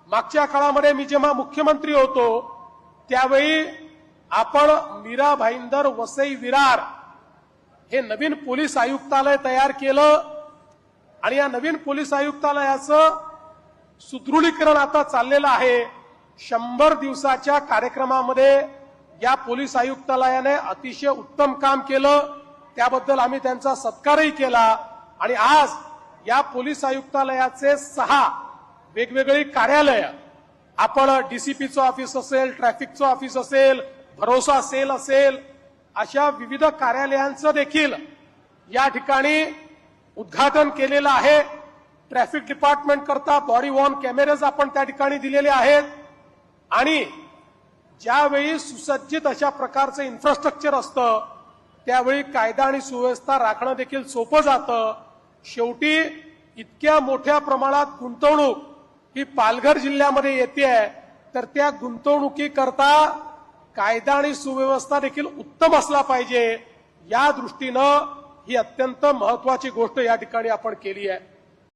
मागच्या काळामध्ये मी जेव्हा मुख्यमंत्री होतो त्यावेळी आपण मीरा भाईंदर वसई विरार हे नवीन पोलीस आयुक्तालय तयार केलं आणि या नवीन पोलीस आयुक्तालयाचं सुदृढीकरण आता चाललेलं आहे। 100 दिवसाच्या कार्यक्रमामध्ये या पोलीस आयुक्तालयाने अतिशय उत्तम काम केलं, त्याबद्दल आम्ही त्यांचा सत्कारही केला आणि आज या पोलीस आयुक्तालयाचे 6 वेगवेगळी कार्यालय आपण डीसीपीचं ऑफिस असेल, ट्रॅफिकचं ऑफिस असेल, भरोसा सेल असेल, अशा विविध कार्यालयांचं देखील या ठिकाणी उद्घाटन केलेलं आहे। ट्रॅफिक डिपार्टमेंट करता बॉडी वॉर्न कॅमेरेज आपण त्या ठिकाणी दिलेले आहेत आणि ज्यावेळी सुसज्जित अशा प्रकारचं इन्फ्रास्ट्रक्चर असतं त्यावेळी कायदा आणि सुव्यवस्था राखणं देखील सोपं जातं। शेवटी इतक्या मोठ्या प्रमाणात गुंतवणूक ही पालघर जिल्ह्यामध्ये येते तर त्या गुंतवणुकीकरता कायदा आणि सुव्यवस्था देखील उत्तम असला पाहिजे, या दृष्टीनं ही अत्यंत महत्वाची गोष्ट या ठिकाणी आपण केली आहे।